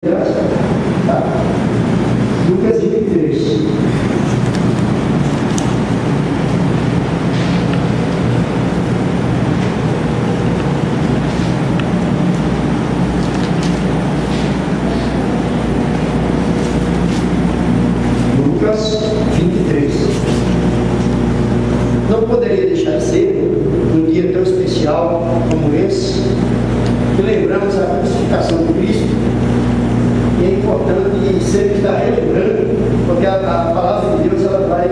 Tá? Lucas 23. Lucas 23. Não poderia deixar de ser um dia tão especial como esse, que lembramos a crucificação de Cristo. E é importante sempre estar relembrando, porque a palavra de Deus ela vai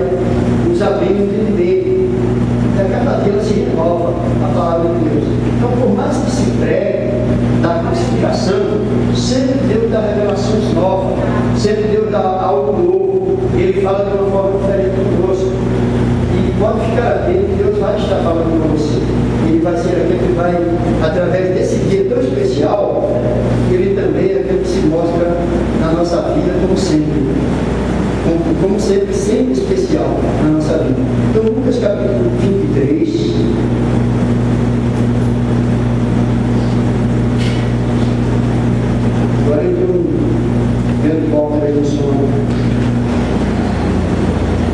nos abrir o entendimento. E a cada dia ela se renova, a palavra de Deus. Então, por mais que se pregue da crucificação, sempre Deus dá revelações novas, sempre Deus dá algo novo. Ele fala de uma forma diferente conosco. E pode ficar atento, Deus vai estar falando com você. Ele vai ser aquele que vai, através desse dia tão especial, ele também é aquele que se mostra na nossa vida como sempre. Como sempre, sempre especial na nossa vida. Então, Lucas capítulo 23. Agora eu estou vendo qual é o som.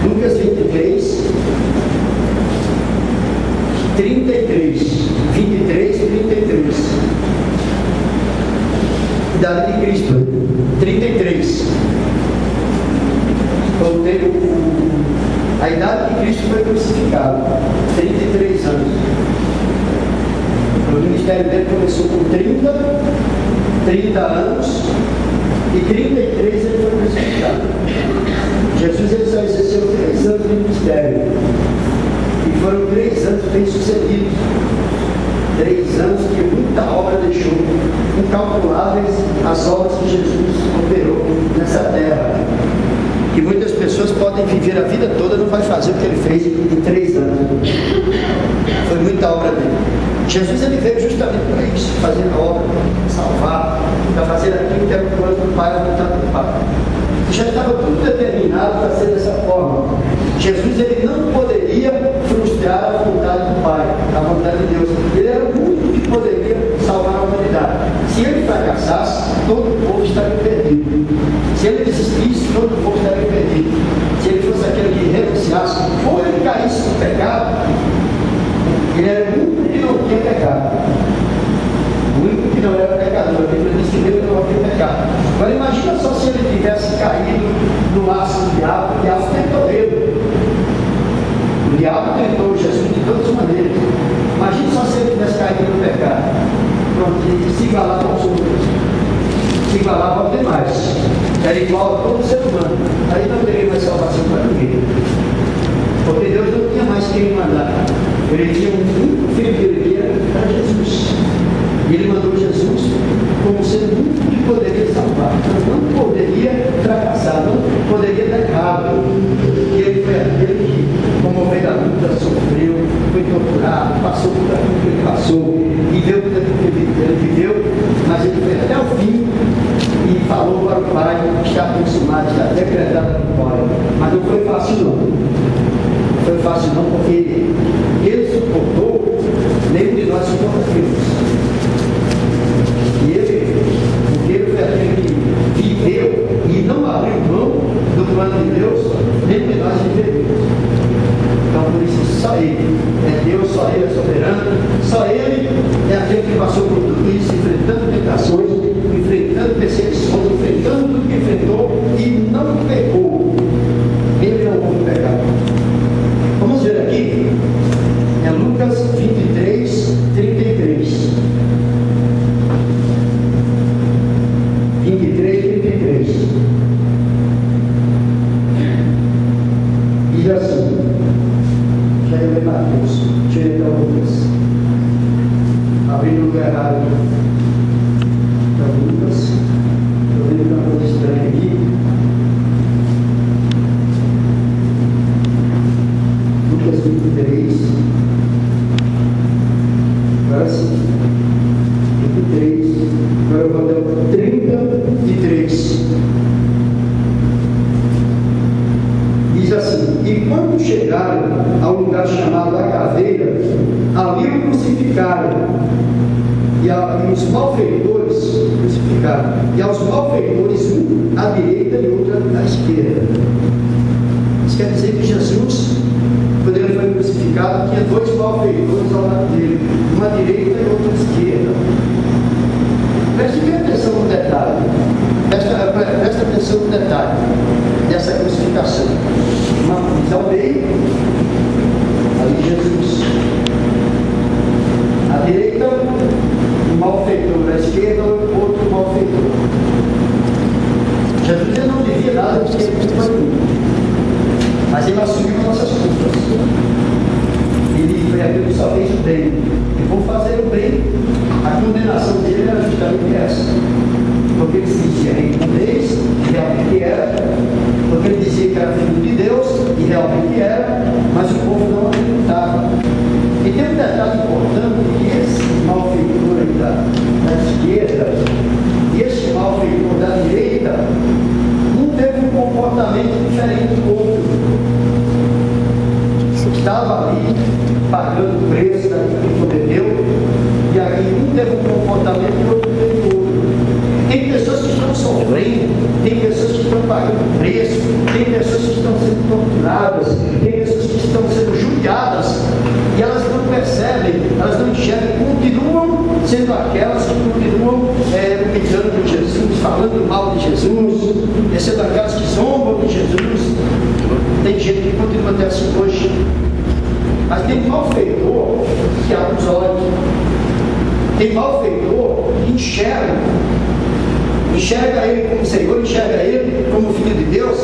Lucas 23, 33. 23, 33. Idade de Cristo, 33. A idade de Cristo foi crucificado, 33 anos. O ministério dele começou com 30 anos, e 33 ele foi crucificado. Jesus ele só exerceu 3 anos de ministério, e foram 3 anos bem sucedidos. 3 anos que muita obra deixou, incalculáveis as obras que Jesus operou nessa terra. Que muitas pessoas podem viver a vida toda, não vai fazer o que ele fez em 3 anos. Foi muita obra dele. Jesus ele veio justamente para isso, fazer a obra, salvar, para fazer aquilo que era o plano do Pai, a vontade do Pai. Já estava tudo determinado para ser dessa forma. Jesus ele não poderia frustrar a vontade do Pai, a vontade de Deus. Ele era o único que poderia salvar a humanidade. Se ele fracassasse, todo o povo estaria perdido. Se ele desistisse, todo o povo estaria perdido. Se ele fosse aquele que renunciasse, ou ele caísse no pecado, ele era o único que não tinha pecado. O único que não era pecador. A Bíblia diz que Deus não havia pecado. Agora imagina só se ele tivesse caído no laço do diabo. O diabo tentou ele. O diabo tentou Jesus de todas as maneiras. Imagina só se ele tivesse caído no pecado. Pronto, ele se igualava aos outros. Se igualava aos demais. Era igual a todo ser humano. Aí não teria mais salvação para ninguém. Porque Deus não tinha mais quem mandar. Ele tinha um único filho que era Jesus. E ele mandou Jesus como sendo o único que poderia salvar. Não poderia fracassar, não poderia dar errado. E ele foi aquele que, como ovelha luta, sofreu, foi torturado, passou por aquilo que ele passou, viveu tudo aquilo que ele viveu, mas ele foi até o fim e falou para o Pai que está consumado, está decretado no Pai. Mas não foi fácil não. Não foi fácil não, porque ele suportou, nenhum de nós suportaríamos. E ele, porque ele foi aquele que viveu e não abriu mão do plano de Deus, nem que nós viveremos. Então, por isso, só Ele é Deus, só Ele é soberano, só Ele é aquele que passou por tudo isso, enfrentando tentações, enfrentando perseguições, enfrentando tudo que enfrentou e não pecou. Ele não houve pecado. Vamos ver aqui, é Lucas 23, 33. 23, 33. Diz assim, já eu leio Mateus, tirei para Lucas. Abri no lugar errado. Para Lucas, eu leio uma coisa estranha aqui. Lucas 23. Agora sim. 23. Agora eu vou dar 33. Diz assim: e quando chegaram ao lugar chamado a Caveira, ali o crucificaram, e os malfeitores crucificaram crucificado. E aos malfeitores, um à direita e outro à esquerda. Isso quer dizer que Jesus, quando ele foi crucificado, tinha dois malfeitores ao lado dele, uma à direita e outra à esquerda. Preste bem atenção no detalhe. Presta atenção no detalhe dessa crucificação. Uma cruz ao meio, ali Jesus. À direita, um malfeitor, à esquerda, outro malfeitor. Jesus ele não devia nada de ter culpa nenhuma, mas ele assumiu nossas culpas. Ele foi aquele que só fez o bem. E por fazer o bem, a condenação dele era justamente essa. Porque ele se dizia rei de reis, e realmente era. Porque ele dizia que era filho de Deus, e realmente era. Mas o povo não acreditava. E tem um detalhe importante, que esse malfeitor aí da esquerda, e esse malfeitor da direita, não teve um comportamento diferente do outro. Estava ali, pagando o preço daquilo que poder deu, e aqui um teve um comportamento e o outro teve outro. Tem pessoas que estão sofrendo, tem pessoas que estão pagando preço, tem pessoas que estão sendo torturadas, tem pessoas que estão sendo judiadas, e elas não percebem, elas não enxergam, continuam sendo aquelas que continuam humilhando Jesus, falando mal de Jesus, sendo aquelas que zombam de Jesus. Tem gente que continua até assim hoje. Mas tem malfeitor que abre os olhos. Tem malfeitor que enxerga ele como Senhor, enxerga ele como Filho de Deus,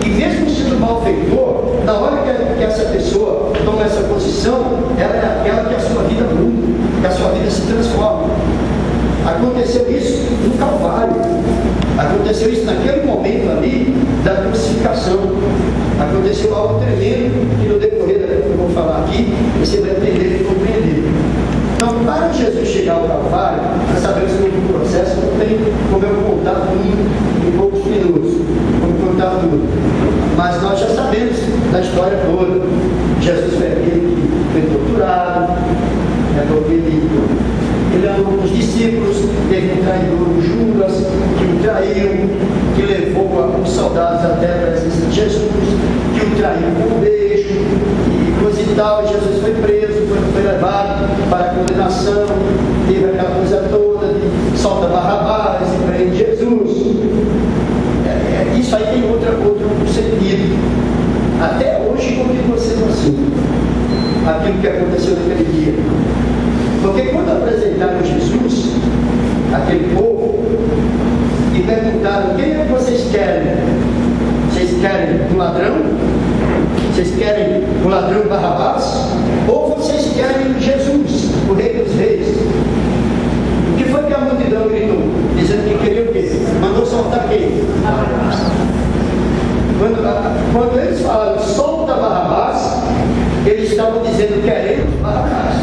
e mesmo sendo malfeitor, na hora que essa pessoa toma essa posição, ela é aquela que a sua vida muda, que a sua vida se transforma. Aconteceu isso no Calvário, aconteceu isso naquele momento ali da crucificação. Aconteceu algo tremendo que no decorrer daquilo que eu vou falar aqui, você vai entender e compreender. Então, para Jesus chegar ao Calvário, nós sabemos que o processo não tem como eu contar tudo em poucos minutos, como contar tudo. Mas nós já sabemos da história toda. Jesus foi aquele que foi torturado, porque ele andou com os discípulos, teve um traidor, o Judas, que o traiu, que levou os soldados até a presença de Jesus, que o traiu com um beijo, e coisa e tal. Jesus foi preso, foi levado para a condenação, teve aquela coisa toda de solta Barrabás e prende Jesus. Isso aí tem outro sentido. Até hoje continua sendo assim, aquilo que aconteceu naquele dia. Porque quando apresentaram Jesus, aquele povo, e perguntaram: quem é que vocês querem? Vocês querem um ladrão? Vocês querem o ladrão Barrabás? Ou vocês querem Jesus, o Rei dos Reis? O que foi que a multidão gritou? Dizendo que queria o quê? Mandou soltar quem? Quando eles falaram solta Barrabás, eles estavam dizendo queremos Barrabás.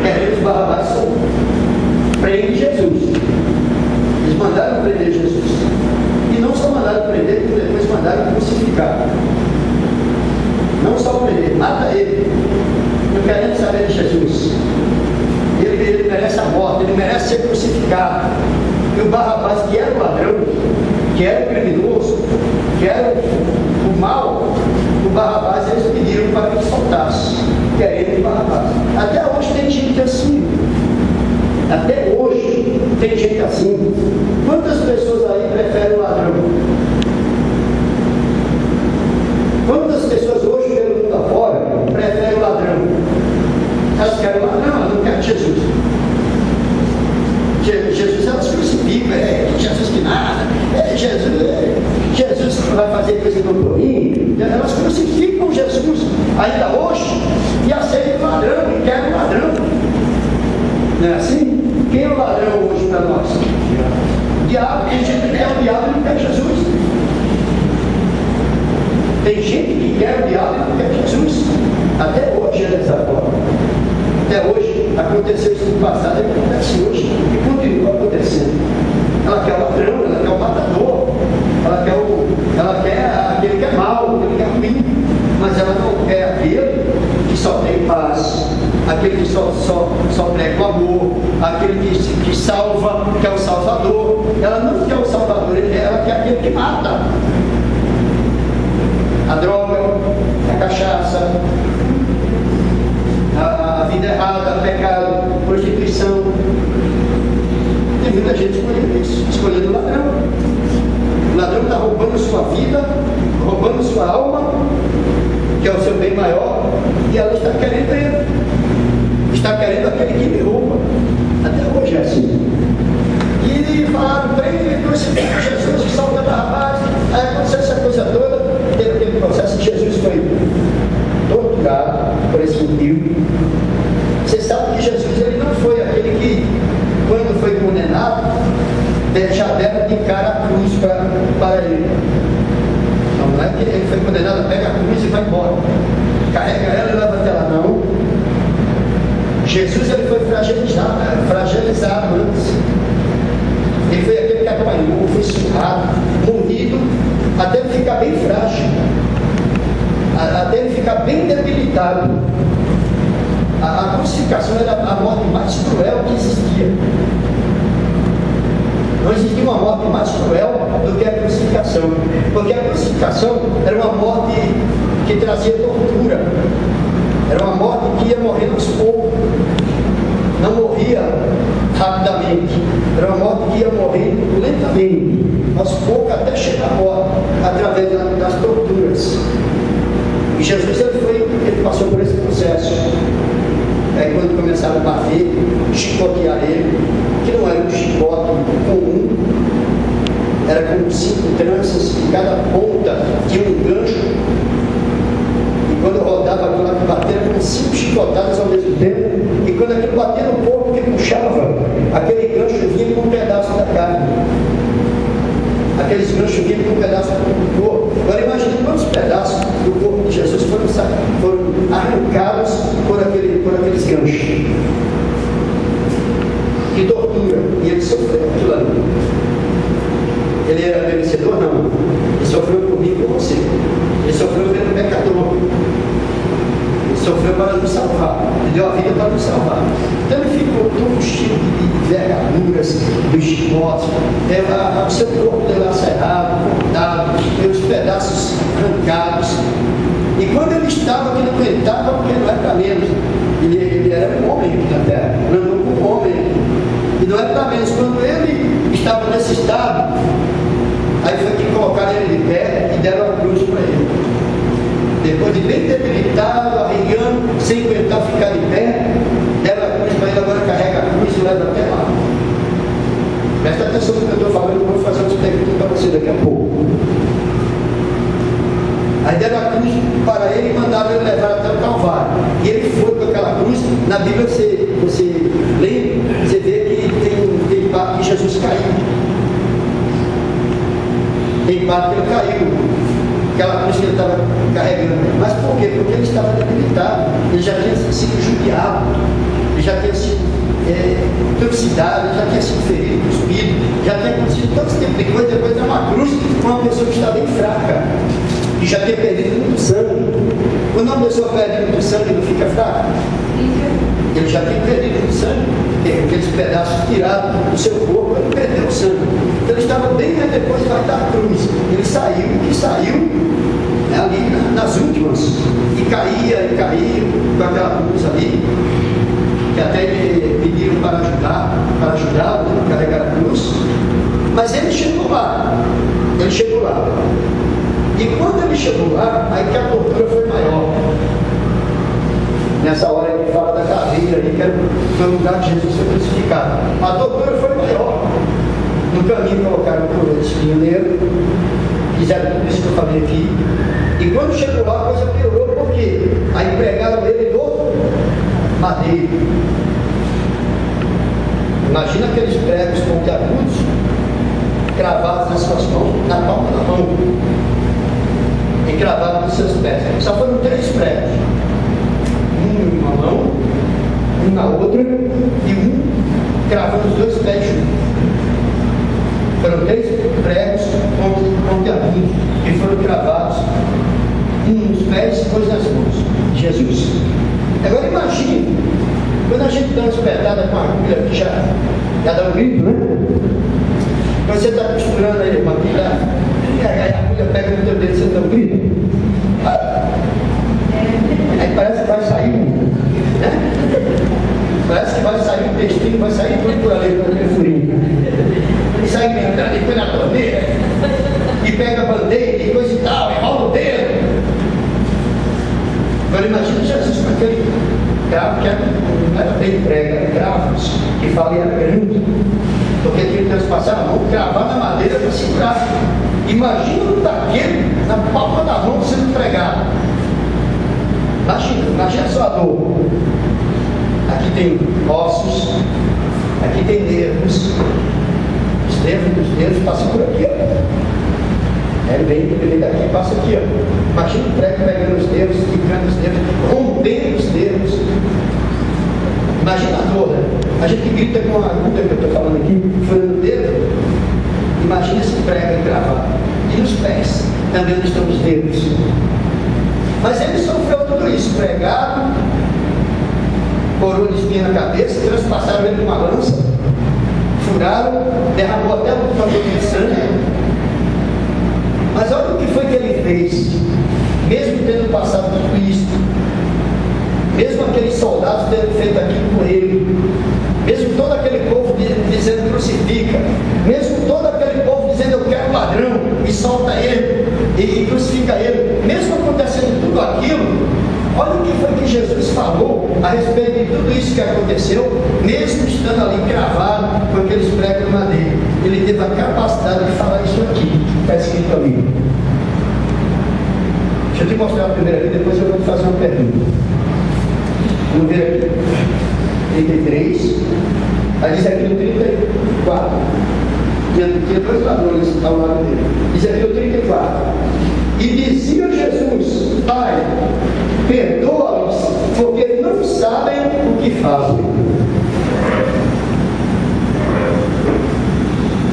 Queremos Barrabás solto. Prende Jesus. Eles mandaram prender Jesus. E não só mandaram prender, como depois mandaram crucificar. Não só prender, mata ele. Não queremos saber de Jesus. Ele merece a morte, ele merece ser crucificado. E o Barrabás, que era o ladrão, que era o criminoso, que era o mal, o Barrabás eles pediram para que ele soltasse. Querendo o Barrabás. Até hoje tem gente assim. Até hoje tem gente assim. Quantas pessoas aí preferem o ladrão? Quantas pessoas hoje pelo mundo afora preferem o ladrão? Elas querem o ladrão, elas não querem Jesus. Jesus elas crucificam, Jesus que nada, Jesus vai fazer coisa do mim. Elas crucificam Jesus ainda hoje e aceitam o ladrão e querem o ladrão. Não é assim? Quem é o ladrão hoje para nós? O diabo. Tem gente que quer o diabo e não quer Jesus. Tem gente que quer o diabo e não quer Jesus. Até hoje é dessa forma. Até hoje aconteceu isso no passado e acontece hoje e continua acontecendo. Ela quer o ladrão, ela quer o matador, ela quer aquele que é mau, aquele que é ruim, mas ela não quer aquele que só tem paz, aquele que só prega o amor, aquele que salva, que é o Salvador. Ela não quer o Salvador, ela quer aquele que mata. A droga, a cachaça, a vida errada, o pecado, prostituição. Tem muita gente escolhendo isso, escolhendo o ladrão. O ladrão está roubando sua vida, roubando sua alma, que é o seu bem maior, e ela está querendo ele. Está querendo aquele que lhe rouba. Até hoje é assim. E falaram, prende, crucifica Jesus, salva da rapaz. Aí aconteceu essa coisa toda, teve aquele processo que Jesus foi torturado por esse motivo. Você sabe que Jesus ele não foi aquele que, quando foi condenado, já deram de cara a cruz para ele. Não é que ele foi condenado, pega a cruz e vai embora. Carrega ela e leva até lá, não. Jesus ele foi fragilizado antes. Ele foi aquele que apanhou, foi surrado, morrido, até ele ficar bem frágil, até ele ficar bem debilitado. A crucificação era a morte mais cruel que existia. Não existia uma morte mais cruel do que a crucificação, porque a crucificação era uma morte que trazia tortura, era uma morte que ia morrendo aos poucos, não morria rapidamente, era uma morte que ia morrendo lentamente, aos poucos, até chegar à morte, através das torturas. E Jesus ele passou por esse processo. Aí quando começaram a bater, chicotear ele, que não era um chicote comum, era com 5 tranças, e cada ponta tinha um gancho, e quando rodava aquilo lá que batia, com 5 chicotadas ao mesmo tempo, e quando aquilo batia no corpo que puxava, aquele gancho vinha com um pedaço da carne, aqueles ganchos vinham com um pedaço do corpo. Agora imagine quantos pedaços do corpo de Jesus foram arrancados por aqueles ganchos. Que tortura! E ele sofreu aquilo ali. Ele era merecedor? Não. Ele sofreu por mim e por você. Ele sofreu pelo pecador. Ele sofreu para nos salvar. Ele deu a vida para nos salvar. Então ele ficou todo cheio de vergaduras, dos chicotes, o seu corpo dilacerado, cortado, os pedaços arrancados. E quando ele estava, que não aguentava, porque não é para menos. Ele era um homem aqui na terra, não andou como um homem. E não é para menos. Quando ele estava nesse estado, aí foi que colocaram ele de pé e deram a cruz para ele. Depois de bem debilitado, arregando, sem aguentar ficar de pé, deram a cruz para ele, agora carrega a cruz e leva até lá. Presta atenção no que eu estou falando, eu vou fazer umas perguntas para você daqui a pouco. Aí deram a cruz para ele e mandaram ele levar até o Calvário. E ele foi com aquela cruz. Na Bíblia você lê, você vê que tem parte que Jesus caiu. Tem parte que ele caiu. Aquela cruz que ele estava carregando. Mas por quê? Porque ele estava debilitado. Ele já tinha sido judiado. Ele já tinha sido trucidado, ele já tinha sido ferido, cuspido. Já tinha acontecido todo esse tipo de coisa. Depois de uma cruz com uma pessoa que está bem fraca. Que já tinha perdido muito sangue. Quando uma pessoa perde muito sangue, não fica fraca. Ele já tinha perdido muito sangue. Tem aqueles pedaços tirados do seu corpo, ele perdeu o sangue. Então ele estava bem, né, depois vai dar a cruz. Ele saiu né, ali nas últimas. E caía com aquela cruz ali. Que até ele pediram para ajudá-lo a carregar a cruz. Mas ele chegou lá. E quando ele chegou lá, aí que a tortura foi maior. Nessa hora ele fala da caveira, aí, que foi o lugar que Jesus foi crucificado. A tortura foi maior. No caminho colocaram um coroa de espinho nele, fizeram tudo isso que eu falei aqui. E quando chegou lá, a coisa piorou, por quê? Aí pregaram ele no madeiro. Imagina aqueles pregos pontiagudos cravados nas suas mãos, na palma da mão. E cravado nos seus pés. Só foram 3 pregos. Um numa mão, um na outra, e um cravando os 2 pés juntos. Foram 3 pregos pontiagudos que foram cravados, um nos pés e depois nas mãos. Jesus. Agora imagine, quando a gente dá uma espetada com a agulha que já dá um grito, né? Quando você está costurando aí uma agulha, e a agulha pega no teu dedo, você dá um grito. Aí parece que vai sair, né? Parece que vai sair o intestino, vai sair tudo por ali, por aquele furinho. E sai gritando, e põe na torneira, e pega a bandeira e coisa e tal, e rola o dedo. Agora imagina Jesus com aquele cravo que não era bem prega, era cravos, que fala era grande, porque tinha que transpassar a mão, cravar na madeira para segurar. Imagina um daquele na palma da mão sendo pregado. Imagina só a dor. Aqui tem ossos, aqui tem nervos. Os nervos passam por aqui, ó. Ele vem daqui e passa aqui, ó. Imagina o prego pegando os nervos, quicando os nervos, rompendo os nervos. Imagina a dor, né? A gente grita com a agulha que eu estou falando aqui, furando o dedo. Imagina esse prego encravado. E nos pés também estão os dedos. Mas ele sofreu tudo isso, pregado, coroa de espinha na cabeça, transpassaram ele com uma lança, furaram, derramou até um pouquinho de sangue. Mas olha o que foi que ele fez, mesmo tendo passado tudo isso, mesmo aqueles soldados tendo feito aquilo por ele, mesmo todo aquele povo dizendo crucifica, mesmo todo aquele povo dizendo eu quero ladrão, e solta ele, e crucifica ele, mesmo acontecendo tudo aquilo, olha o que foi que Jesus falou a respeito de tudo isso que aconteceu, mesmo estando ali cravado com aqueles pregos de madeira. Ele teve a capacidade de falar isso aqui, que está escrito ali. Deixa eu te mostrar a primeira vez, depois eu vou te fazer uma pergunta. Vamos ver aqui. 33, aí diz aqui no 34, tinha dois ladrões ao lado dele. Diz aqui no 34, e dizia Jesus: Pai, perdoa-os, porque não sabem o que fazem.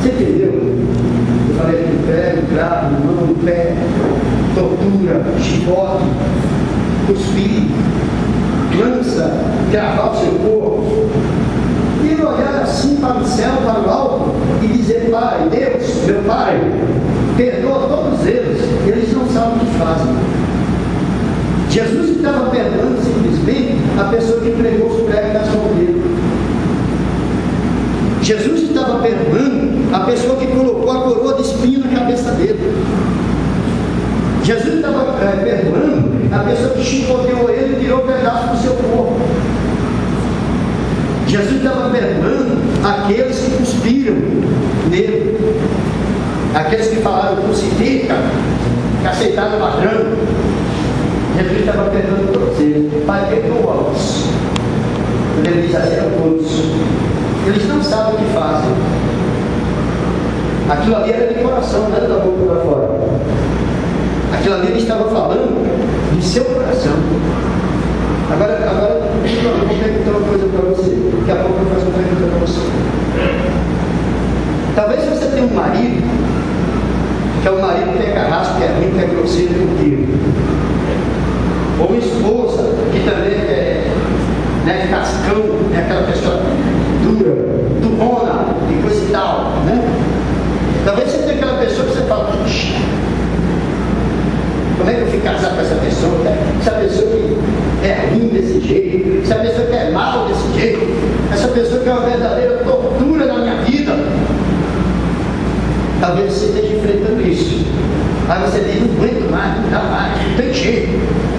Você entendeu? Eu falei aqui no pé, no cravo, no mão, no pé, tortura, chicote, cuspir, lança, gravar o seu corpo. E ele olhar assim para o céu, para o alto, e dizer: Pai, Deus, meu Pai, perdoa todos eles não sabem o que fazem. Jesus estava perdoando simplesmente a pessoa que pregou os pregos nas mãos dele. Jesus estava perdoando a pessoa que colocou a coroa de espinho na cabeça dele. Jesus estava perdoando a pessoa que chicoteou ele e tirou um pedaço do seu corpo. Jesus estava perdoando aqueles que cuspiram nele, aqueles que falaram crucifica, que aceitaram o ladrão. Jesus estava perdoando todos eles. Pai, perdoa-os. Quando ele diz assim a todos, eles não sabem o que fazem. Aquilo ali era de coração, não era da boca para fora. Aquilo ali ele estava falando de seu coração. Agora eu vou perguntar uma coisa para você. Daqui a pouco eu faço uma pergunta para você. Talvez você tenha um marido, que é um marido que é carrasco, que é ruim, que é grosseiro contigo. Ou uma esposa, que também é cascão, é aquela pessoa dura, durona e coisa e tal, né? Talvez você tenha aquela pessoa que você fala: puxa, como é que eu fui casar com essa pessoa? Essa pessoa que é ruim desse jeito, essa pessoa que é mal desse jeito, essa pessoa que é uma verdadeira tortura na minha vida. Talvez você esteja enfrentando isso. Aí você diz: não aguento mais, não dá mais, não tem jeito.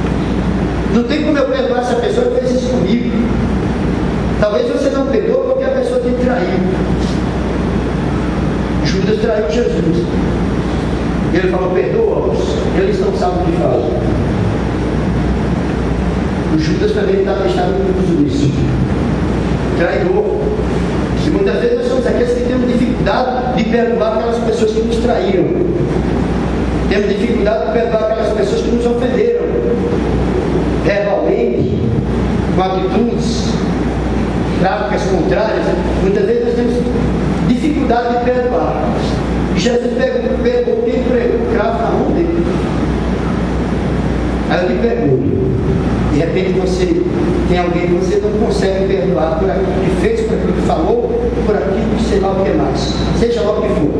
Não tem como eu perdoar essa pessoa que fez isso comigo. Talvez você não perdoa porque a pessoa te traiu. Judas traiu Jesus. Ele falou: perdoa-os, eles não sabem o que fazem. O Judas também estava incluso nisso. Traidor. E muitas vezes nós somos aqueles que temos dificuldade de perdoar aquelas pessoas que nos traíram. Temos dificuldade de perdoar aquelas pessoas que nos ofenderam. Verbalmente, com atitudes práticas contrárias. Muitas vezes nós temos dificuldade de perdoar. E Jesus pegou quem pregou o cravo na mão dele. Aí eu te pergunto, e repente você tem alguém que você não consegue perdoar por aquilo que fez, por aquilo que falou, por aquilo que sei lá o que mais, seja lá o que for.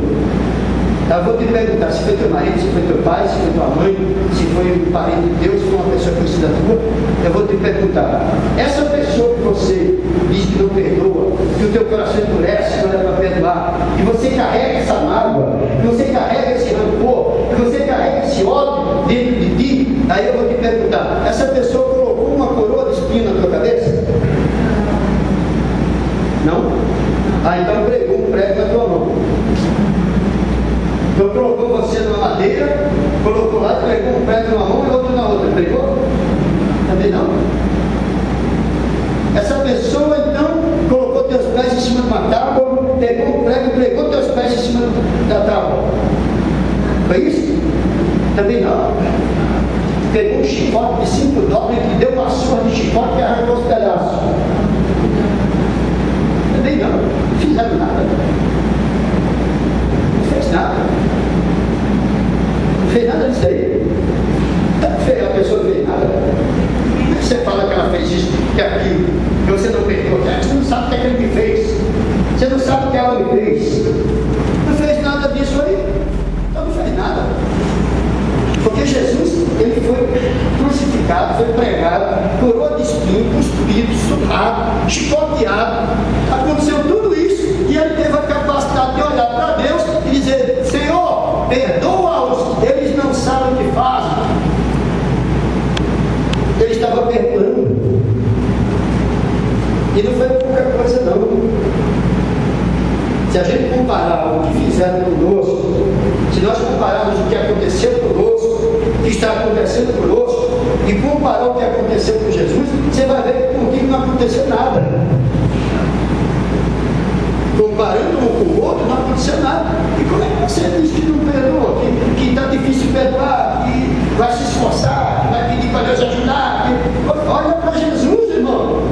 Eu vou te perguntar se foi teu marido, se foi teu pai, se foi tua mãe, se foi um parente de Deus, se foi uma pessoa conhecida tua. Eu vou te perguntar, essa pessoa que você diz que não perdoa, que o teu coração endurece quando é para perdoar, que você carrega essa mágoa, que você carrega esse rancor, que você carrega esse ódio dentro de ti, aí eu vou te perguntar, essa pessoa colocou uma coroa de espinho na tua cabeça? Não? Ah, então pregou um prego na tua mão. Então colocou você numa madeira, colocou lá, pregou um prego numa mão e outro na outra. Pregou? Também não. Essa pessoa então colocou teus pés em cima de uma tábua, pegou um prego e pregou teus pés em cima da tábua. Foi isso? Também não. Pegou um chicote de 5 dobras e deu uma surra de chicote e arrancou os pedaços. Também não. Não fizeram nada. Não fez nada. Não fez nada disso aí. A pessoa não fez nada. Como é que você fala que ela fez isso, que aquilo, que você não perdoou? Você não sabe o que é que ele me fez. Você não sabe o que ela me fez. Não fez nada disso aí. Então não fez nada. Porque Jesus, ele foi crucificado, foi pregado, coroa de espinho, cuspido, surrado, chicoteado. Aconteceu tudo isso e ele teve a capacidade de olhar para Deus e dizer: Senhor, perdoa-os, eles não sabem o que fazem. Ele estava perdoando. E não foi pouca coisa não. Se a gente comparar o que fizeram conosco, se nós compararmos o que aconteceu conosco, o que está acontecendo conosco, e comparar o que aconteceu com Jesus, você vai ver que contigo não aconteceu nada. Comparando um com o outro, não aconteceu nada. E como é que você diz que não perdoa, que está difícil perdoar, que vai se esforçar, que vai pedir para Deus ajudar? Olha para Jesus, irmão.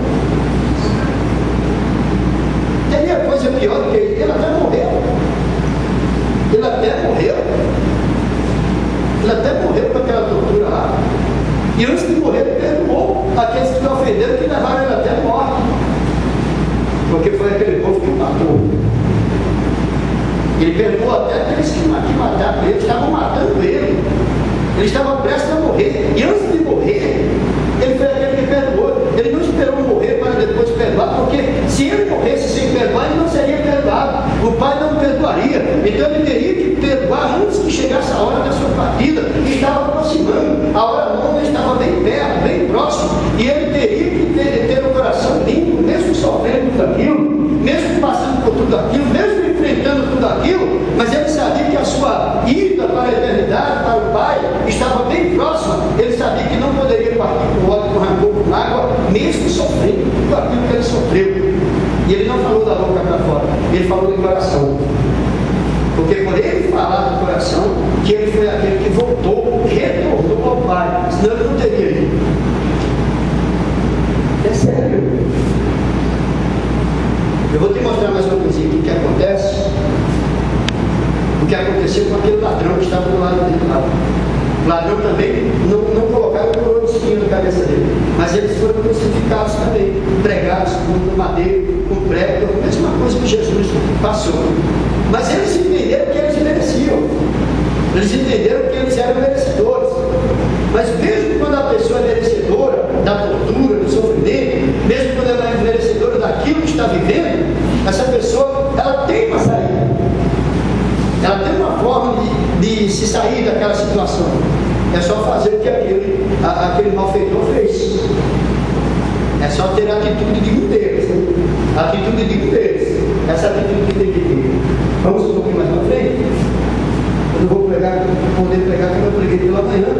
Teria coisa pior do que ele até morreu. Ele até morreu. Ele até morreu com aquela tortura lá. E antes de morrer, ele perdoou aqueles que o ofenderam, que levaram ele até a morte. Porque foi aquele povo que o matou. Ele perdoou até aqueles que mataram ele, estavam matando ele. Ele estava prestes a morrer. E antes de morrer, ele foi aquele que perdoou. Ele não esperou morrer para depois perdoar, porque se ele morresse sem perdoar, ele não seria perdoado. O Pai não perdoaria. Então ele teria que perdoar antes que chegasse a hora da sua partida. Estava aproximando. A hora nova estava bem perto, bem próximo. E ele teria que ter o coração limpo, mesmo sofrendo tudo aquilo, mesmo passando por tudo aquilo, mesmo enfrentando tudo aquilo, mas ele sabia que a sua ida para a eternidade, para o Pai, estava bem próxima. Ele sabia que não poderia partir com ódio, com rancor, com mágoa, mesmo sofrendo tudo aquilo que ele sofreu. E ele não falou da boca para fora, ele falou do coração. Porque por ele falar do coração, que ele foi aquele que voltou, retornou ao Pai, senão ele não teria ido. É sério. Eu vou te mostrar mais uma coisinha aqui que acontece. O que aconteceu com aquele ladrão que estava do lado dele lá. O ladrão também não colocaram coroa de espinho na cabeça dele, mas eles foram crucificados também, pregados com madeira, com prego, a mesma coisa que Jesus passou. Mas eles entenderam que eles mereciam, eles entenderam que eles eram merecedores. Mas mesmo quando a pessoa é merecedora da tortura, do sofrimento, mesmo quando ela é merecedora daquilo que está vivendo, essa pessoa, ela tem uma saída. Ela tem uma forma de se sair daquela situação. É só fazer o que aquele malfeitor fez. É só ter a atitude de um deles. A atitude de um deles. Essa atitude que tem que ter. Vamos um pouquinho mais na frente. Eu não vou poder pregar como eu preguei pela manhã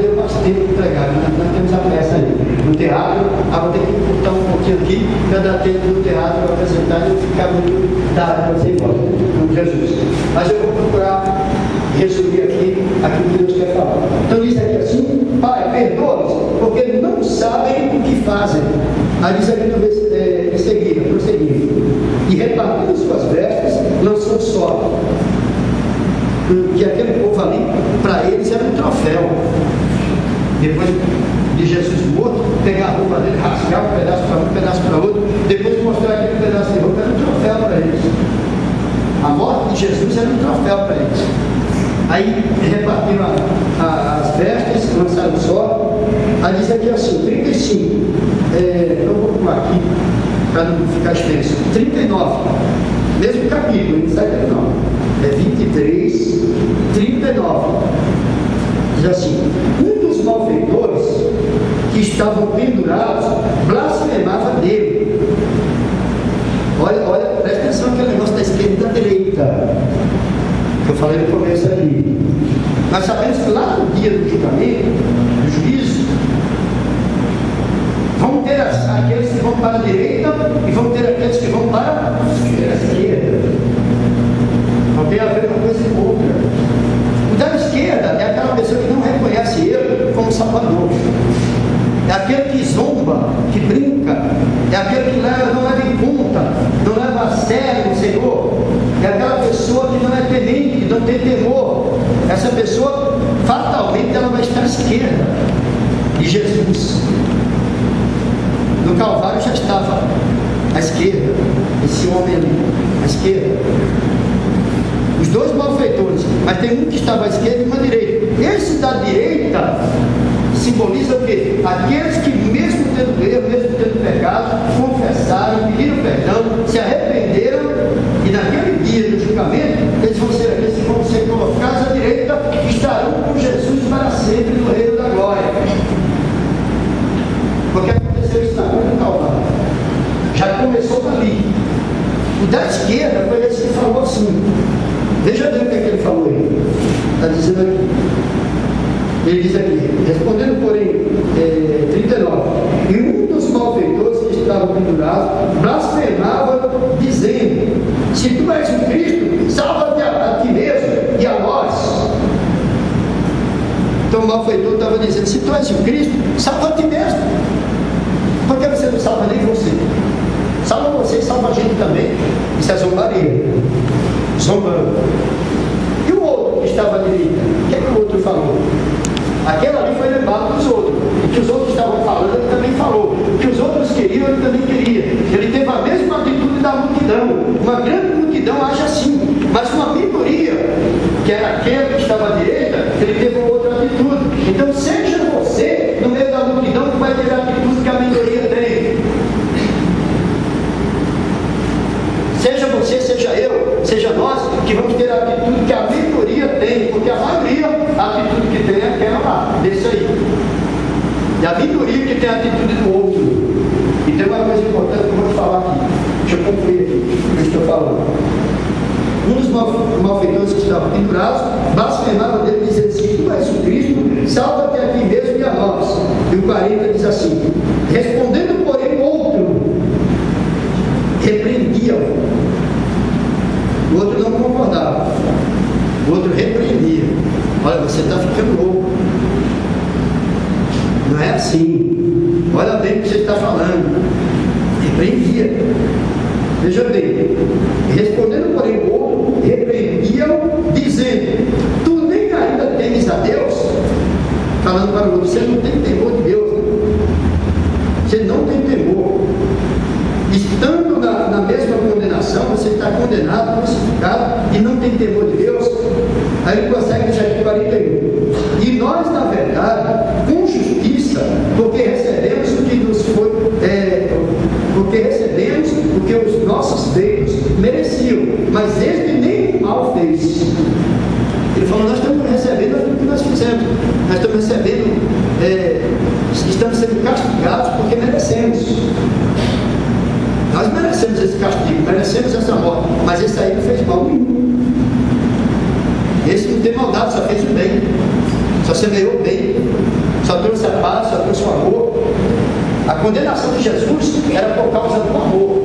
deu bastante tempo de pregar. Nós temos a peça ali. No teatro, vou ter que cortar um pouquinho aqui para dar tempo do teatro para apresentar e não ficar muito tarde para você ir embora. Com Jesus. Mas eu vou procurar resumir aqui aquilo que Deus quer falar. Então diz aqui assim: Pai, perdoa-os, porque não sabem o que fazem. Aí diz aqui no seguida, prosseguindo: e repartindo suas vestes, lançando só. Que aquele povo ali, para eles era um troféu. Depois de Jesus morto, pegar a roupa dele, rasgar um pedaço para um pedaço para outro, depois mostrar aquele pedaço de roupa, era um troféu para eles. A morte de Jesus era um troféu para eles. Aí repartiram as vestes, lançaram o sol. Aí diz aqui assim, 35. Eu vou pular aqui, para não ficar extenso. 39. Mesmo capítulo, não sai daqui não. 23, 39. Diz assim, um dos malfeitores que estavam pendurados blasfemava dele. Olha, presta atenção naquele negócio da esquerda e da direita, que eu falei no começo ali. Nós sabemos que lá no dia do julgamento, do juízo, vão ter aqueles que vão para a direita e vão ter aqueles que vão para a esquerda. Não tem a ver uma coisa com outra. O da esquerda é aquela pessoa que não reconhece ele como Salvador. É aquele que zomba, que brinca, é aquele que não leva em conta, não leva a sério o Senhor, é aquela pessoa que não é temente, não tem temor. Essa pessoa, fatalmente, ela vai estar à esquerda de Jesus. No Calvário já estava à esquerda, esse homem ali, à esquerda. Os dois malfeitores, mas tem um que estava à esquerda e um à direita. Esse da direita simboliza o quê? Aqueles que, mesmo tendo erro, mesmo tendo pecado, confessaram, pediram perdão, se arrependeram, e naquele dia do julgamento, eles vão ser aqueles que vão ser colocados à direita, e estarão com Jesus para sempre no reino da glória. Porque aconteceu isso na cruz do Calvário. Já começou dali. O da esquerda foi esse que falou assim. Veja bem o que é que ele falou aí. Está dizendo aqui. Ele diz aqui, respondendo porém 39, e um dos malfeitores que estavam pendurados blasfemava, dizendo, se tu és o Cristo, salva-te a ti mesmo e a nós. Então o malfeitor estava dizendo, se tu és o Cristo, salva a ti mesmo. Por que você não salva nem você? Salva você e salva a gente também. Isso é zombaria. Zombando. E o outro que estava à direita? O que é que o outro falou? Aquele ali foi levado dos outros. O que os outros estavam falando, ele também falou. O que os outros queriam, ele também queria. Ele teve a mesma atitude da multidão. Uma grande multidão age assim. Mas uma minoria, que era aquele que estava à direita, ele teve uma outra atitude. Então seja você, no meio da multidão, que vai ter a atitude que a minoria tem. Seja você, seja eu, seja nós, que vamos ter a atitude que a minoria tem, porque a maioria, a atitude que tem é aquela lá, desse aí. E a minoria que tem a atitude do outro. E tem uma coisa importante que eu vou te falar aqui. Deixa eu concluir aqui o que eu estou falando. Um dos malfeitores que estavam pendurados blasfemava dele, dizendo assim, tu és o Cristo, salva-te a ti mesmo e a nós. E o 40 diz assim, respondendo porém outro, repreendia-o. O outro não concordava. O outro repreendia. Olha, você está ficando louco. Não é assim. Olha bem o que você está falando. Repreendia. Veja bem. Respondendo, porém, o outro, repreendia-o, dizendo, tu nem ainda temes a Deus? Falando para o outro, você não tem temor de Deus. Né? Você não tem temor. Estando na mesma condenação, você está condenado, crucificado, e não tem temor de Deus. Aí ele consegue deixar aqui 41. E nós, na verdade, com justiça, porque recebemos o que nos foi, porque recebemos o que os nossos feitos mereciam, mas este nem mal fez. Ele falou, nós estamos recebendo aquilo que nós fizemos, nós estamos recebendo, estamos sendo castigados porque merecemos. Nós merecemos esse castigo, merecemos essa morte, mas esse aí não fez mal nenhum. Esse não tem maldade, só fez o bem, só semeou bem, só trouxe a paz, só trouxe o amor. A condenação de Jesus era por causa do amor.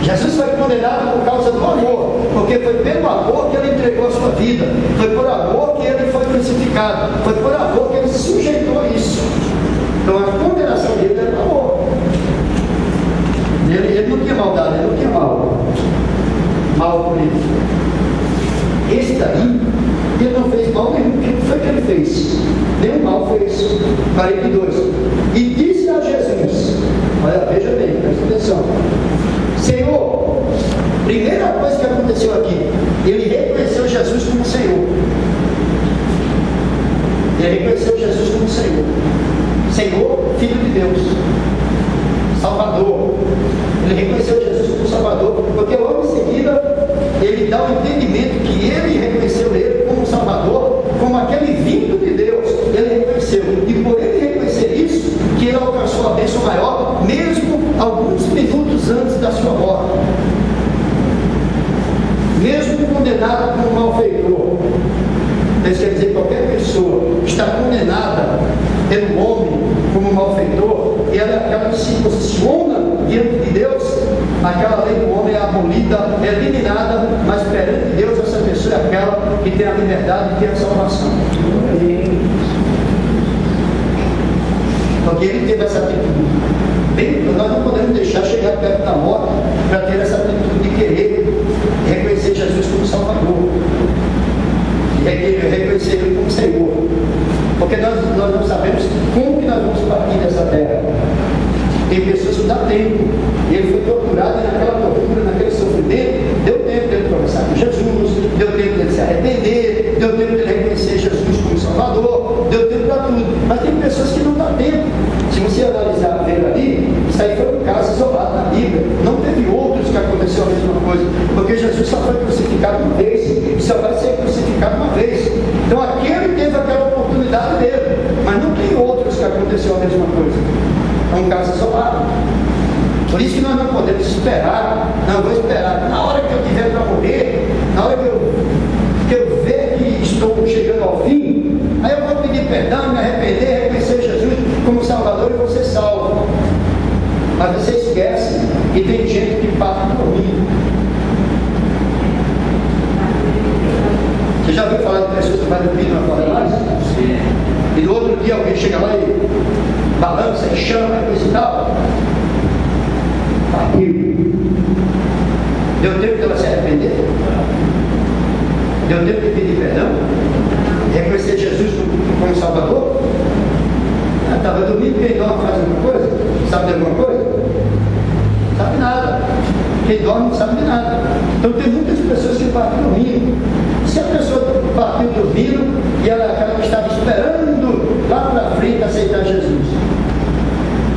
Jesus foi condenado por causa do amor, porque foi pelo amor que ele entregou a sua vida, foi por amor que ele foi crucificado, foi por amor que ele se sujeitou a isso. Então a condenação dele era por amor. Ele não tinha maldade, ele não tinha mal por ele. Esse daí, ele não fez mal nenhum. O que foi que ele fez, nenhum mal fez. 42. E disse a Jesus, olha, veja bem, presta atenção, Senhor, primeira coisa que aconteceu aqui, ele reconheceu Jesus como Senhor. Ele reconheceu Jesus como Senhor. Senhor, Filho de Deus, Salvador. Ele reconheceu Jesus como Salvador, porque logo em seguida ele dá o entendimento que ele reconheceu ele como Salvador, como aquele vindo de Deus. Ele reconheceu, e por ele reconhecer isso, que ele alcançou a bênção maior, mesmo alguns minutos antes da sua morte, mesmo condenado como malfeitor. Isso quer dizer que qualquer pessoa que está condenada pelo homem como malfeitor, e ela se posiciona diante de Deus, aquela lei do homem é abolida, é eliminada, mas perante Deus essa pessoa é aquela que tem a liberdade e tem a salvação. Porque ele teve essa atitude. Bem, nós não podemos deixar chegar perto da morte para ter essa atitude de querer reconhecer Jesus como Salvador, reconhecer ele como Senhor, porque nós não sabemos como que nós vamos partir dessa terra. Tem pessoas que dá tempo, ele foi torturado, e naquela tortura, naquele sofrimento, deu tempo de ele conversar com Jesus, deu tempo de ele se arrepender, deu tempo de ele reconhecer Jesus como Salvador, deu tempo para tudo. Mas tem pessoas que não dá tempo. Se você analisar, ver ali, isso aí foi um caso isolado na Bíblia, não teve outros que aconteceu a mesma coisa, porque Jesus só foi crucificado uma vez e só vai ser crucificado uma vez. Então aquele teve aquela oportunidade dele, mas não tem outros que aconteceu a mesma coisa. É um caso isolado. Por isso que nós não podemos esperar. Não, vou esperar na hora que eu tiver para morrer, na hora que eu ver que estou chegando ao fim, aí eu vou pedir perdão, me arrepender, reconhecer Jesus como Salvador e vou ser salvo. Mas você esquece que tem gente que parte dormindo. Você já ouviu falar de pessoas que vai dormir e não acorda mais? Sim. E no outro dia alguém chega lá e balança e chama, coisa e tal. Partiu. Deu tempo de ela se arrepender? Deu tempo de pedir perdão? Reconhecer Jesus como Salvador? Estava dormindo, quem dorme faz alguma coisa? Sabe de alguma coisa? Sabe nada. Quem dorme não sabe de nada. Então tem muitas pessoas que partem dormindo. Se a pessoa partiu dormindo e ela estava esperando lá para frente aceitar Jesus.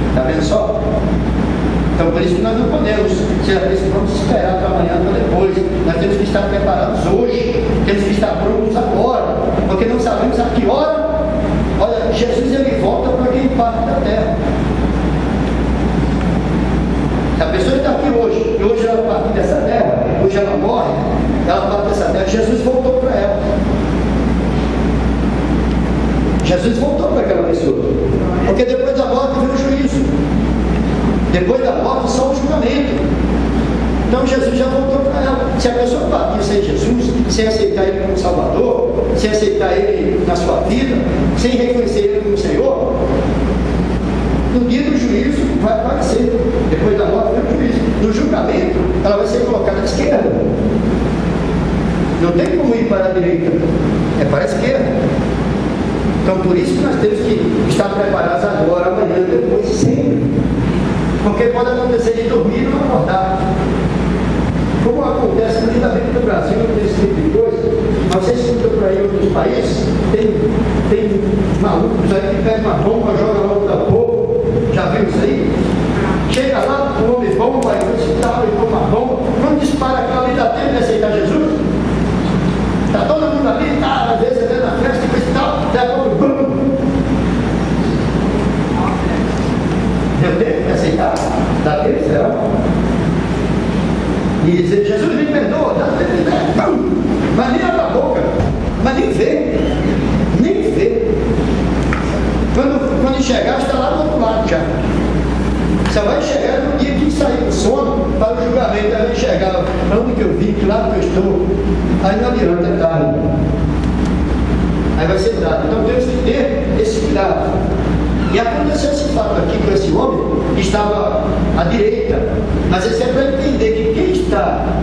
Está vendo só? Então por isso que nós não podemos ser aqueles que vamos esperar para amanhã ou depois. Nós temos que estar preparados hoje, temos que estar prontos agora, porque não sabemos a que hora. Olha, Jesus ele volta para quem parte da terra. Se a pessoa está aqui hoje, e hoje ela parte dessa terra, hoje ela morre, ela parte dessa terra, Jesus voltou para ela. Jesus voltou para aquela pessoa. Porque depois da morte vem o juízo. Depois da morte só o julgamento. Então Jesus já voltou para ela. Se a pessoa partir sem Jesus, sem aceitar Ele como Salvador, sem aceitar Ele na sua vida, sem reconhecer Ele como Senhor, no dia do juízo vai aparecer. Depois da morte vem o juízo. No julgamento, ela vai ser colocada à esquerda. Não tem como ir para a direita, é para a esquerda. Então por isso que nós temos que estar preparados agora, amanhã, depois, sempre. Porque pode acontecer de dormir e não acordar. Como acontece lindamente no Brasil, esse tipo de coisa, mas você escuta por aí em outros países, tem malucos aí que pegam uma bomba, joga logo da povo, já viu isso aí? Chega lá, o homem bomba, e você tal, e toma bomba, não dispara aquela ali, dá tempo de aceitar Jesus? Está todo mundo ali, tá, às vezes é na festa e tal, daí a pouco, bum! Deu tempo de aceitar? Dá tempo, será? E dizer, Jesus me perdoa, dá tempo de mas nem abre a boca, mas nem vê, nem vê. Quando chegar, está lá do outro lado já. Você vai chegar no dia que sair do sono para o julgamento, aí vai enxergar onde que eu vim, que lado que eu estou. Aí não adianta, é tarde. Aí vai ser tarde. Então temos que ter esse cuidado. E aconteceu esse fato aqui com esse homem que estava à direita. Mas isso é para entender que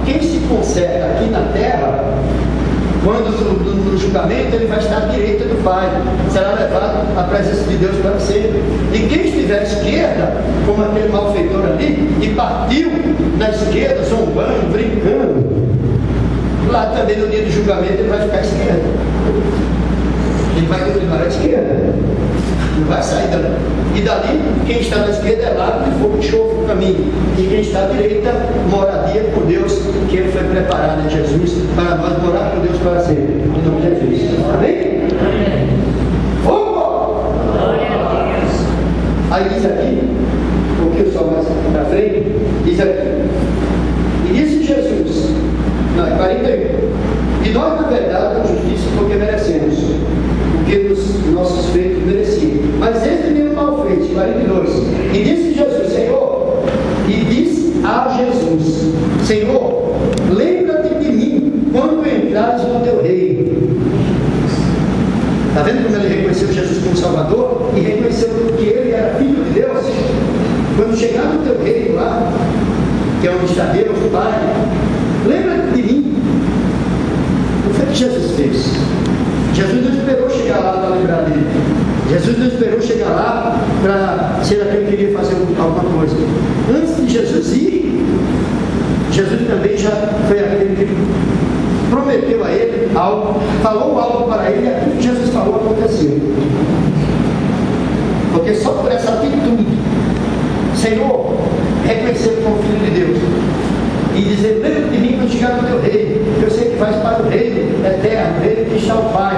quem se conserta aqui na terra Quando no julgamento ele vai estar à direita do Pai, será levado à presença de Deus para sempre. E quem estiver à esquerda, como aquele malfeitor ali, e partiu na esquerda, zombando, brincando, lá também no dia do julgamento ele vai ficar à esquerda. Ele vai continuar à esquerda, não vai sair dali. E dali, quem está na esquerda é lago de fogo e enxofre o caminho. E quem está à direita, moradia por Deus, que ele foi preparado em Jesus, para nós morar por Deus para sempre. Em nome de Jesus. Amém? Fogo! Aí diz aqui, um pouquinho só mais para frente, diz aqui. E disse Jesus, não, 41. E nós, na verdade, com justiça, porque merecemos, porque os nossos feitos mereciam. Mas esse menino mal feito, 42. E disse Jesus, Senhor, e disse a Jesus, Senhor, lembra-te de mim quando entrares no teu reino. Está vendo como ele reconheceu Jesus como Salvador e reconheceu que ele era filho de Deus? Quando chegar no teu reino lá, que é onde está Deus, o Pai, lembra-te de mim. O que foi que Jesus fez? Jesus não esperou chegar lá para lembrar dele. Jesus não esperou chegar lá para ser aquele que queria fazer alguma coisa. Antes de Jesus ir, Jesus também já foi aquele que prometeu a ele algo, falou algo para ele, e aquilo que Jesus falou aconteceu. Porque só por essa atitude, Senhor, reconhecer como filho de Deus e dizer, lembra de mim quando chegar no teu reino, que eu sei que faz para o reino eterno, o reino que está o Pai.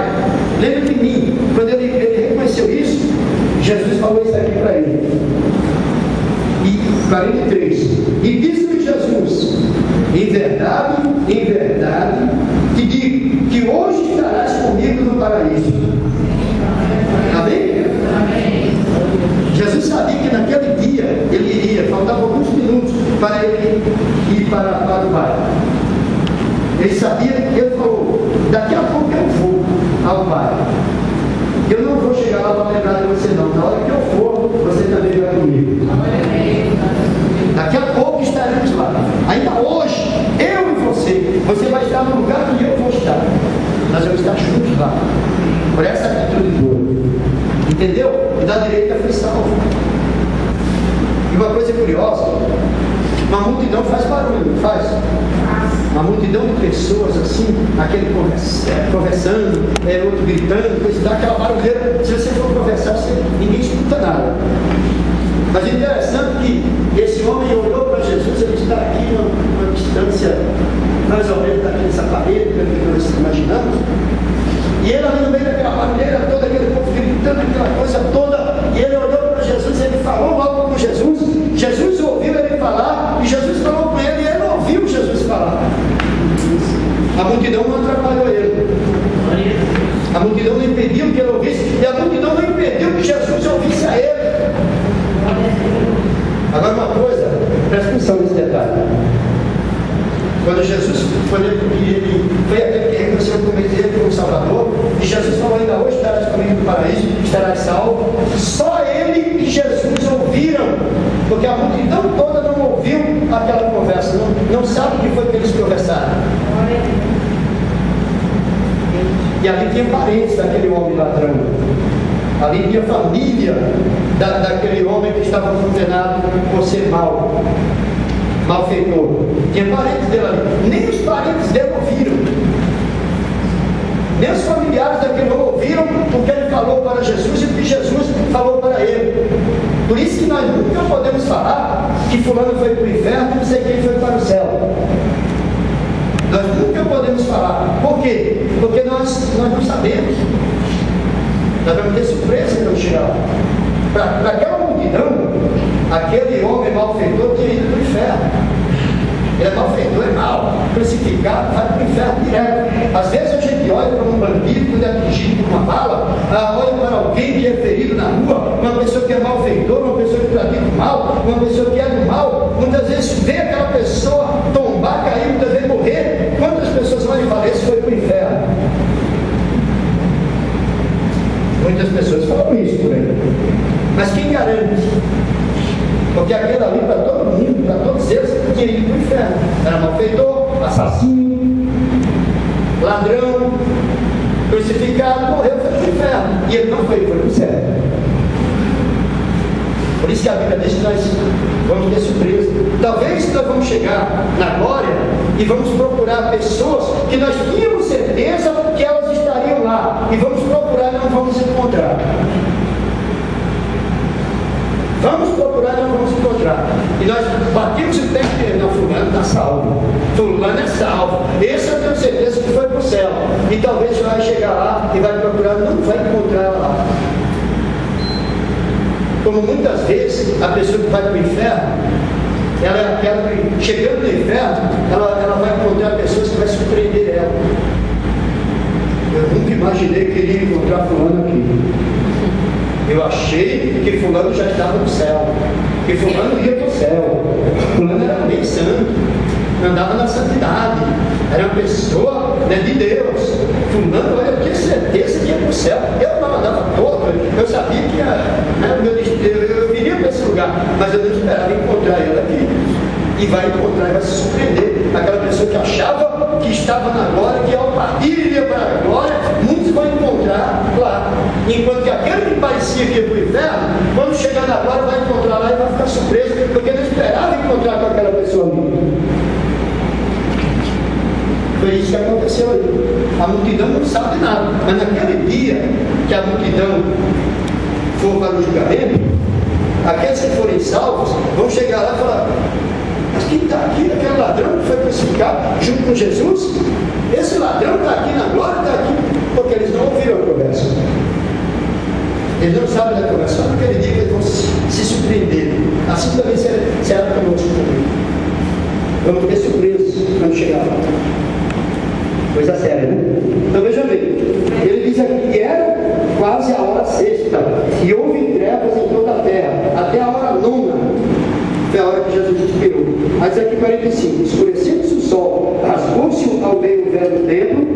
Lembra de mim. Quando ele reconheceu isso, Jesus falou isso aqui para ele. E 43. E disse-lhe Jesus, em verdade, te digo, que hoje estarás comigo no paraíso. Amém? Amém. Jesus sabia que naquele dia ele iria, faltavam alguns minutos para ele ir para o Pai. Ele sabia, ele falou, daqui a pouco eu vou ao Pai. Eu não vou chegar lá para lembrar de você não. Na hora que eu for, você também vai comigo. Daqui a pouco estaremos lá. Ainda hoje, eu e você vai estar no lugar onde eu vou estar. Nós vamos estar juntos lá. Por essa atitude boa. Entendeu? E da direita foi salvo. E uma coisa curiosa, uma multidão faz barulho, não faz? Uma multidão de pessoas assim, aquele conversando, outro gritando, coisa, dá aquela barulheira. Se você for conversar, ninguém escuta nada. Mas o interessante é que esse homem olhou para Jesus, ele está aqui numa distância mais ou menos daqui dessa parede, pelo que nós imaginamos. E ele ali no meio daquela barulheira toda, aquele povo gritando, aquela coisa toda, e ele olhou para Jesus, ele falou logo com Jesus. Jesus ouviu ele falar, e Jesus falou com ele, e ele ouviu Jesus falar. A multidão não atrapalhou ele. A multidão não impediu que ele ouvisse, e a multidão não impediu que Jesus ouvisse a ele. Agora uma coisa, presta atenção nesse detalhe. Quando Jesus foi aquele que reconheceu ele como Salvador, e Jesus falou, ainda hoje estarás comigo no paraíso, estarás salvo. Só ele e Jesus ouviram, porque a multidão toda não ouviu aquela conversa, não sabe o que foi que eles conversaram. E ali tinha parentes daquele homem ladrão, ali tinha família daquele homem que estava condenado por ser malfeitor. Tinha parentes dele ali. Nem os parentes dele ouviram. Nem os familiares daquele homem ouviram o que ele falou para Jesus e o que Jesus falou para ele. Por isso que nós nunca podemos falar que fulano foi para o inferno e não sei quem foi para o céu. Nós nunca podemos falar. Por quê? Porque nós não sabemos. Nós vamos ter surpresa quando chegar lá. Para aquela multidão, aquele homem malfeitor tinha ido para o inferno. Ele é malfeitor, é mal, crucificado, vai para o inferno direto. Às vezes a gente olha para um bandido quando é atingido por uma bala, olha para alguém que é ferido na rua, uma pessoa que é malfeitor, uma pessoa que pratica o mal, uma pessoa que é do mal. Muitas vezes vê aquela pessoa tombar, cair, muitas vezes morrer. Quantas pessoas olham e falam, esse foi para o inferno? Muitas pessoas falam isso por aí. Mas quem garante? Porque aquele ali, para todo mundo, para todos eles, tinha ido para o inferno. Era malfeitor, assassino, ladrão, não, crucificado, morreu, foi para o inferno. E ele não foi para o céu. Por isso que a Bíblia diz que nós vamos ter surpresa. Talvez nós vamos chegar na glória e vamos procurar pessoas que nós tínhamos certeza que elas estariam lá. E vamos procurar e não vamos encontrar. Vamos procurar e não vamos encontrar. E nós batemos o pé e não, fulano está salvo. Fulano é salvo. Esse eu tenho certeza que foi para o céu. E talvez vai chegar lá e vai procurar, não vai encontrar lá. Como muitas vezes a pessoa que vai para o inferno, ela é aquela que, chegando no inferno, ela vai encontrar pessoas que vai surpreender ela. Eu nunca imaginei que iria encontrar fulano aqui. Eu achei que fulano já estava no céu, que fulano ia para o céu. Fulano era bem santo, andava na santidade, era uma pessoa, né, de Deus. Fulano, olha, eu tinha certeza que ia para o céu. Eu não andava todo, eu sabia que eu viria para esse lugar, mas eu não esperava encontrar ela aqui. E vai encontrar, e vai se surpreender. Aquela pessoa que achava que estava na glória, que ao partir iria para a glória, muitos vão encontrar lá. Enquanto que aquele que parecia que ia para o inferno, quando chegar na glória, vai encontrar lá e vai ficar surpreso, porque não esperava encontrar com aquela pessoa ali. Foi isso que aconteceu ali. A multidão não sabe nada, mas naquele dia que a multidão for para o julgamento, aqueles que forem salvos vão chegar lá e falar: mas quem está aqui, aquele ladrão que foi crucificado junto com Jesus? Esse ladrão está aqui na glória, está aqui. Porque eles não ouviram a conversa. Eles não sabem da conversa. Só naquele dia que eles vão se surpreender. Assim também será conosco também. Vamos ter surpresas quando chegar lá. Coisa séria, né? Então veja bem, ele diz aqui que era quase a hora sexta, e houve trevas em toda a terra, até a hora nona, foi a hora que Jesus expirou. Mas aqui 45, escurecendo-se o sol, rasgou-se ao meio o véu do templo,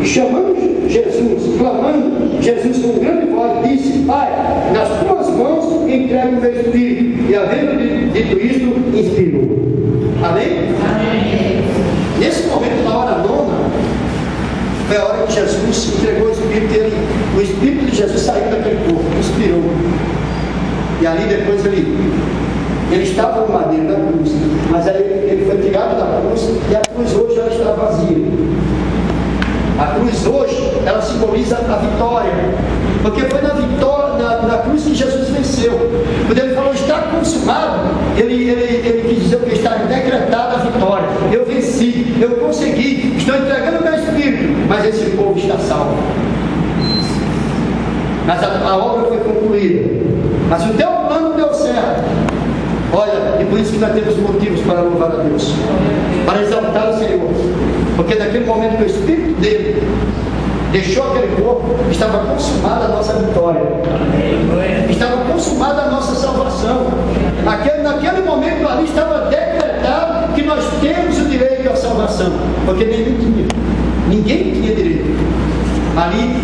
e chamando Jesus, clamando, Jesus com grande voz disse: Pai, nas tuas mãos entrego o meu espírito. E havendo dito isto, inspirou. Amém? Amém. Nesse momento, na hora nona, foi a hora que Jesus entregou o Espírito, o Espírito de Jesus saiu daquele corpo, inspirou. E ali depois ele estava no madeiro da cruz, mas aí ele foi tirado da cruz, e a cruz hoje ela está vazia. A cruz hoje, ela simboliza a vitória, porque foi na vitória, na cruz que Jesus venceu. Quando ele falou está consumado, ele quis dizer que está decretada a vitória. Eu venci, eu consegui, estou entregando o meu espírito, mas esse povo está salvo. Mas a obra foi concluída, mas o teu plano deu certo. Olha, e por isso que nós temos motivos para louvar a Deus, para exaltar o Senhor, porque naquele momento que o Espírito dele deixou aquele corpo, estava consumada a nossa vitória, estava consumada a nossa salvação. Naquele momento ali estava decretado que nós temos o direito à salvação, porque ninguém tinha direito. Ali,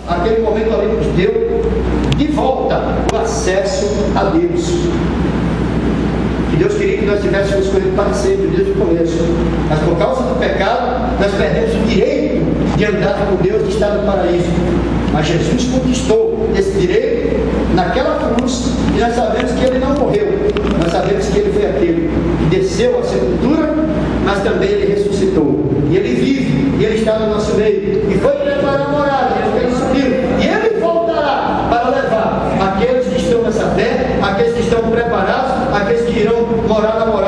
aquele momento ali nos deu de volta o acesso a Deus. Que Deus queria que nós tivéssemos com Ele para sempre, desde o começo. Mas por causa do pecado, nós perdemos o direito de andar com Deus, de estar no paraíso. Mas Jesus conquistou esse direito naquela cruz, e nós sabemos que Ele não morreu. Nós sabemos que Ele foi aquele que desceu à sepultura, mas também Ele ressuscitou. E Ele vive, e Ele está no nosso meio. E foi preparar a morada, porque Ele subiu. E Ele voltará para levar aqueles que estão nessa fé, aqueles que estão preparados, aqueles que irão morar na morada